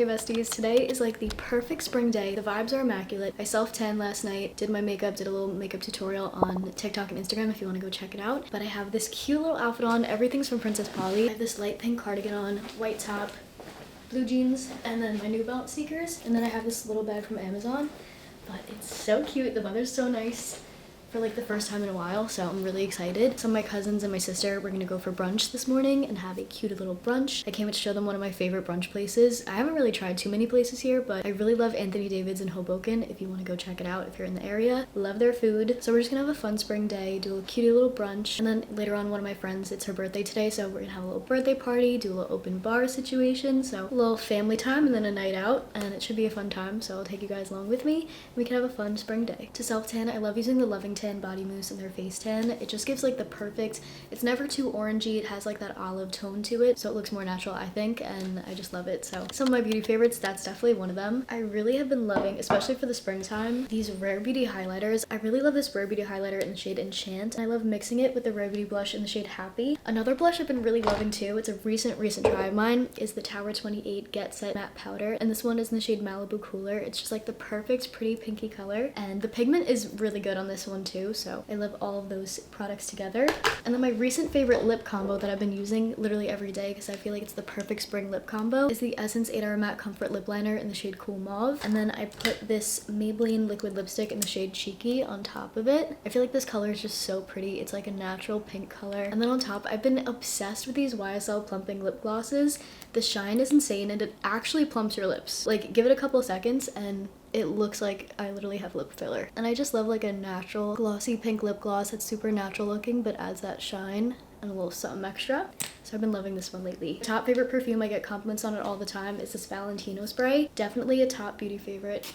Okay besties, today is like the perfect spring day. The vibes are immaculate. I self-tanned last night, did my makeup, did a little makeup tutorial on TikTok and Instagram if you want to go check it out. But I have this cute little outfit on. Everything's from Princess Polly. I have this light pink cardigan on, white top, blue jeans, and then my New Balance sneakers. And then I have this little bag from Amazon. But it's so cute. The weather's so nice for like the first time in a while, so I'm really excited. Some of my cousins and my sister were gonna go for brunch this morning and have a cute little brunch. I came to show them one of my favorite brunch places. I haven't really tried too many places here, but I really love Anthony David's in Hoboken if you want to go check it out if you're in the area. Love their food. So we're just gonna have a fun spring day, do a cute little brunch, and then later on one of my friends, it's her birthday today, so we're gonna have a little birthday party, do a little open bar situation, so a little family time and then a night out, and it should be a fun time, so I'll take you guys along with me. We can have a fun spring day. To self-tan, I love using the Loving Tan body mousse in their face tan. It just gives like the perfect, it's never too orangey, it has like that olive tone to it, so it looks more natural I think, and I just love it. So some of my beauty favorites, that's definitely one of them. I really have been loving, especially for the springtime, these Rare Beauty highlighters. I really love this Rare Beauty highlighter in the shade Enchant, and I love mixing it with the Rare Beauty blush in the shade Happy. Another blush I've been really loving too, it's a recent try of mine, is the Tower 28 Get Set Matte Powder, and this one is in the shade Malibu Cooler. It's just like the perfect pretty pinky color, and the pigment is really good on this one too, so I love all of those products together. And then my recent favorite lip combo that I've been using literally every day because I feel like it's the perfect spring lip combo is the Essence 8 Hour Matte Comfort Lip Liner in the shade Cool Mauve. And then I put this Maybelline liquid lipstick in the shade Cheeky on top of it. I feel like this color is just so pretty. It's like a natural pink color. And then on top, I've been obsessed with these YSL plumping lip glosses. The shine is insane and it actually plumps your lips. Like, give it a couple of seconds and it looks like I literally have lip filler. And I just love like a natural glossy pink lip gloss that's super natural looking but adds that shine and a little something extra. So I've been loving this one lately. Top favorite perfume, I get compliments on it all the time, is this Valentino spray. Definitely a top beauty favorite.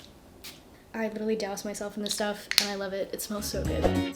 I literally douse myself in this stuff and I love it. It smells so good.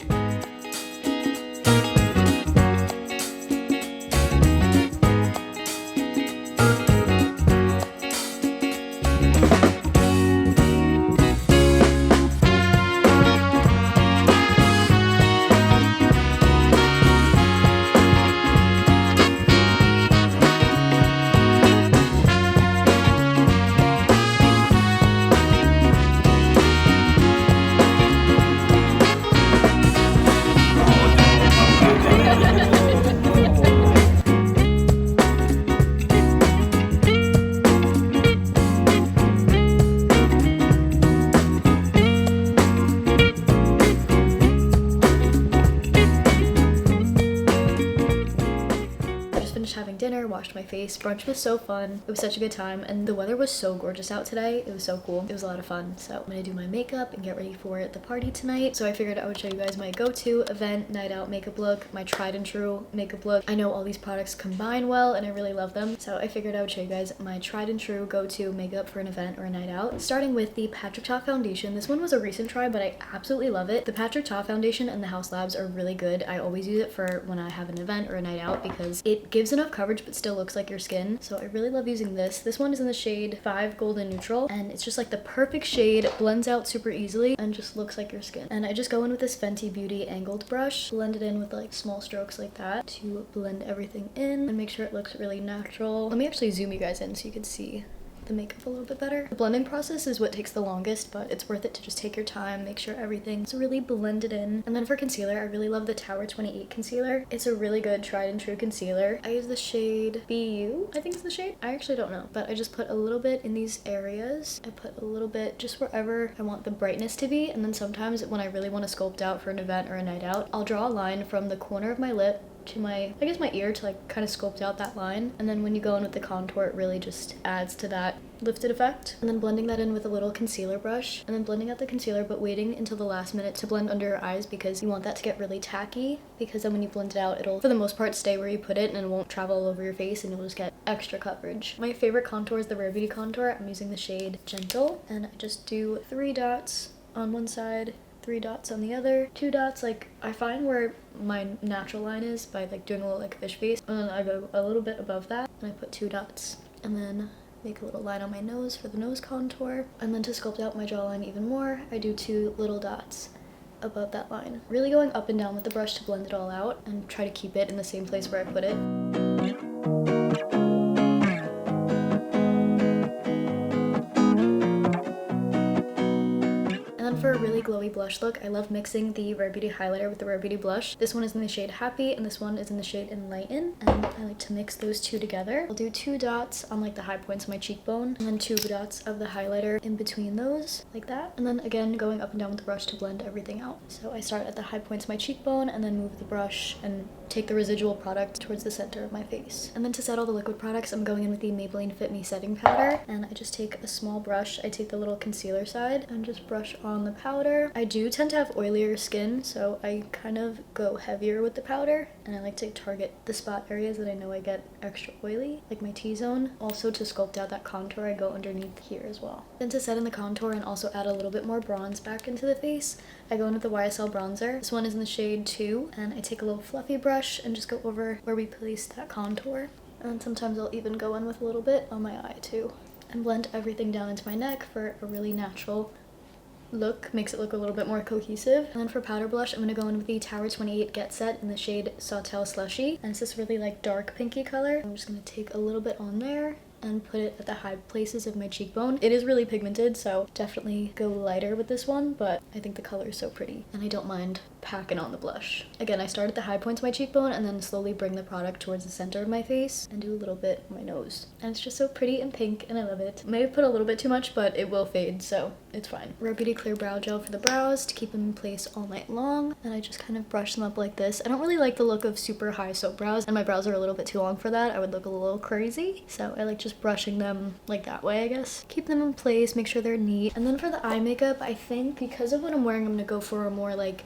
Having dinner, washed my face. Brunch was so fun. It was such a good time and the weather was so gorgeous out today. It was so cool. It was a lot of fun. So I'm gonna do my makeup and get ready for the party tonight. So I figured I would show you guys my go-to event night out makeup look, my tried and true makeup look. I know all these products combine well and I really love them. So I figured I would show you guys my tried and true go-to makeup for an event or a night out. Starting with the Patrick Ta foundation. This one was a recent try but I absolutely love it. The Patrick Ta foundation and the House Labs are really good. I always use it for when I have an event or a night out because it gives enough coverage but still looks like your skin. So I really love using this. This one is in the shade 5 Golden Neutral and it's just like the perfect shade, blends out super easily and just looks like your skin. And I just go in with this Fenty Beauty angled brush, blend it in with like small strokes like that to blend everything in and make sure it looks really natural. Let me actually zoom you guys in so you can see the makeup a little bit better. The blending process is what takes the longest, but it's worth it to just take your time, make sure everything's really blended in. And then for concealer, I really love the Tower 28 concealer. It's a really good tried and true concealer. I use the shade BU, I think it's the shade. I actually don't know, but I just put a little bit in these areas. I put a little bit just wherever I want the brightness to be. And then sometimes when I really want to sculpt out for an event or a night out, I'll draw a line from the corner of my lip to my, I guess my ear to like kind of sculpt out that line. And then when you go in with the contour, it really just adds to that lifted effect. And then blending that in with a little concealer brush and then blending out the concealer but waiting until the last minute to blend under your eyes because you want that to get really tacky because then when you blend it out, it'll for the most part stay where you put it and it won't travel all over your face and you'll just get extra coverage. My favorite contour is the Rare Beauty contour. I'm using the shade Gentle and I just do 3 dots on one side, 3 dots on the other, 2 dots like I find where my natural line is by like doing a little like fish face, and then I go a little bit above that and I put 2 dots and then make a little line on my nose for the nose contour. And then to sculpt out my jawline even more, I do 2 little dots above that line. Really going up and down with the brush to blend it all out and try to keep it in the same place where I put it. really glowy blush look, I love mixing the Rare Beauty highlighter with the Rare Beauty blush. This one is in the shade Happy and this one is in the shade Enlighten, and I like to mix those two together. I'll do 2 dots on like the high points of my cheekbone and then 2 dots of the highlighter in between those, like that. And then again going up and down with the brush to blend everything out. So I start at the high points of my cheekbone and then move the brush and take the residual product towards the center of my face. And then to set all the liquid products, I'm going in with the Maybelline Fit Me setting powder, and I just take a small brush. I take the little concealer side and just brush on the powder. I do tend to have oilier skin, so I kind of go heavier with the powder, and I like to target the spot areas that I know I get extra oily, like my T-zone. Also to sculpt out that contour, I go underneath here as well. Then to set in the contour and also add a little bit more bronze back into the face, I go in with the YSL bronzer. This one is in the shade 2, and I take a little fluffy brush and just go over where we placed that contour. And sometimes I'll even go in with a little bit on my eye too. And blend everything down into my neck for a really natural look. Makes it look a little bit more cohesive. And then for powder blush, I'm going to go in with the Tower 28 Get Set in the shade Sawtelle Slushy. And it's this really like dark pinky color. I'm just going to take a little bit on there and put it at the high places of my cheekbone. It is really pigmented, so definitely go lighter with this one, but I think the color is so pretty and I don't mind packing on the blush. Again, I start at the high points of my cheekbone and then slowly bring the product towards the center of my face and do a little bit on my nose. And it's just so pretty and pink and I love it. Maybe put a little bit too much, but it will fade, so it's fine. Rare Beauty Clear Brow Gel for the brows to keep them in place all night long, and I just kind of brush them up like this. I don't really like the look of super high soap brows, and my brows are a little bit too long for that. I would look a little crazy, so I like just brushing them like that way, I guess. Keep them in place, make sure they're neat. And then for the eye makeup, I think because of what I'm wearing, I'm gonna go for a more like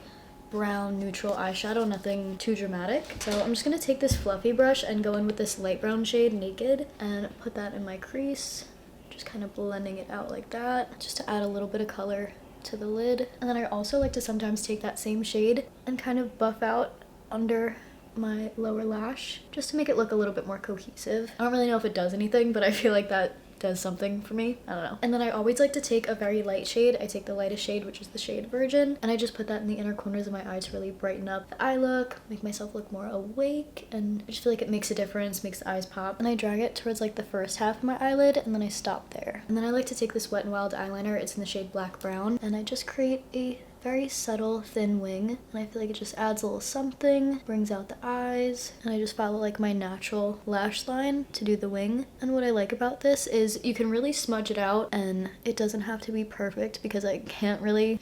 brown neutral eyeshadow, nothing too dramatic. So I'm just gonna take this fluffy brush and go in with this light brown shade Naked and put that in my crease, just kind of blending it out like that, just to add a little bit of color to the lid. And then I also like to sometimes take that same shade and kind of buff out under my lower lash just to make it look a little bit more cohesive. I don't really know if it does anything, but I feel like that does something for me. I don't know. And then I always like to take a very light shade. I take the lightest shade, which is the shade Virgin, and I just put that in the inner corners of my eye to really brighten up the eye look, make myself look more awake, and I just feel like it makes a difference, makes the eyes pop. And I drag it towards like the first half of my eyelid, and then I stop there. And then I like to take this Wet n Wild eyeliner. It's in the shade Black Brown, and I just create a very subtle thin wing, and I feel like it just adds a little something, brings out the eyes, and I just follow like my natural lash line to do the wing. And what I like about this is you can really smudge it out and it doesn't have to be perfect, because I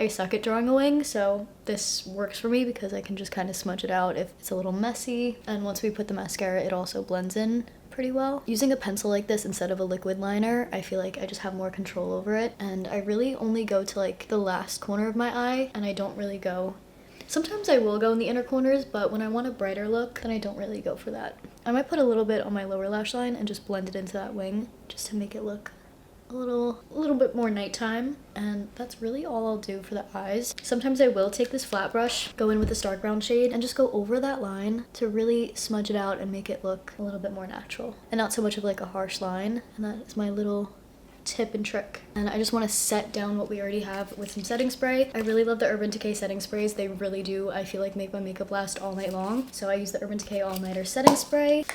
suck at drawing a wing, so this works for me because I can just kind of smudge it out if it's a little messy. And once we put the mascara, it also blends in pretty well. Using a pencil like this instead of a liquid liner, I feel like I just have more control over it, and I really only go to like the last corner of my eye, and I don't really go, sometimes I will go in the inner corners, but when I want a brighter look, then I don't really go for that. I might put a little bit on my lower lash line and just blend it into that wing just to make it look a little bit more nighttime. And that's really all I'll do for the eyes. Sometimes I will take this flat brush, go in with this dark brown shade, and just go over that line to really smudge it out and make it look a little bit more natural and not so much of like a harsh line. And that is my little tip and trick. And I just want to set down what we already have with some setting spray. I really love the Urban Decay setting sprays. They really do, I feel like, make my makeup last all night long. So I use the Urban Decay All Nighter setting spray.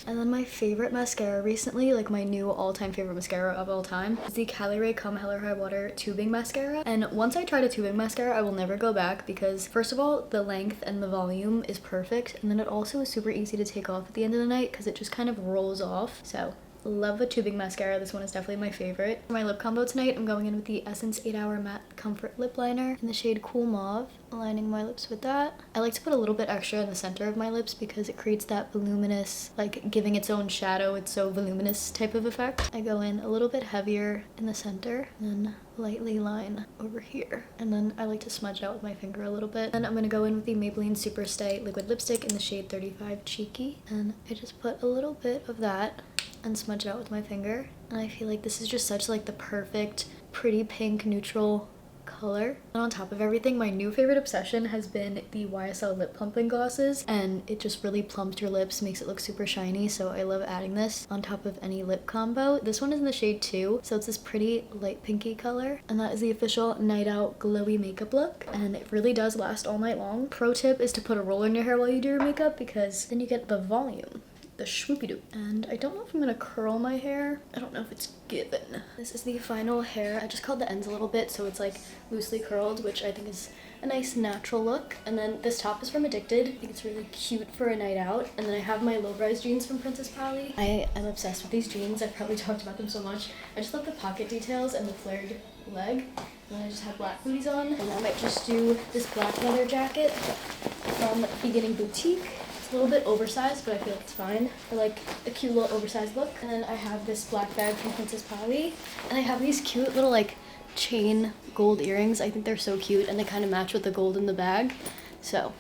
And then my favorite mascara recently, like my new all-time favorite mascara of all time, is the Cali Ray Come Hell or High Water tubing mascara. And once I tried a tubing mascara, I will never go back, because first of all, the length and the volume is perfect, and then it also is super easy to take off at the end of the night because it just kind of rolls off. So love the tubing mascara. This one is definitely my favorite. For my lip combo tonight, I'm going in with the Essence 8 Hour Matte Comfort Lip Liner in the shade Cool Mauve, aligning my lips with that. I like to put a little bit extra in the center of my lips because it creates that voluminous, like giving its own shadow, it's so voluminous type of effect. I go in a little bit heavier in the center and then lightly line over here. And then I like to smudge out with my finger a little bit. Then I'm going to go in with the Maybelline Super Stay Liquid Lipstick in the shade 35 Cheeky. And I just put a little bit of that and smudge it out with my finger. And I feel like this is just such like the perfect pretty pink neutral color. And on top of everything, my new favorite obsession has been the YSL lip plumping glosses, and it just really plumps your lips, makes it look super shiny, so I love adding this on top of any lip combo. This one is in the shade 2, so it's this pretty light pinky color, and that is the official night out glowy makeup look, and it really does last all night long. Pro tip is to put a roller in your hair while you do your makeup, because then you get the volume. the swoopy-doo. And I don't know if I'm gonna curl my hair. I don't know if it's given. This is the final hair. I just curled the ends a little bit so it's like loosely curled, which I think is a nice natural look. And then this top is from Addicted. I think it's really cute for a night out. And then I have my low-rise jeans from Princess Polly. I am obsessed with these jeans. I've probably talked about them so much. I just love the pocket details and the flared leg. And then I just have black booties on. And I might just do this black leather jacket from Beginning Boutique. It's a little bit oversized, but I feel like it's fine for like a cute little oversized look. And then I have this black bag from Princess Polly. And I have these cute little like chain gold earrings. I think they're so cute and they kind of match with the gold in the bag. So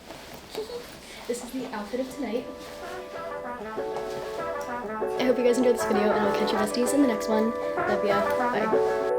this is the outfit of tonight. I hope you guys enjoyed this video and I'll catch you besties in the next one. Love ya. Bye.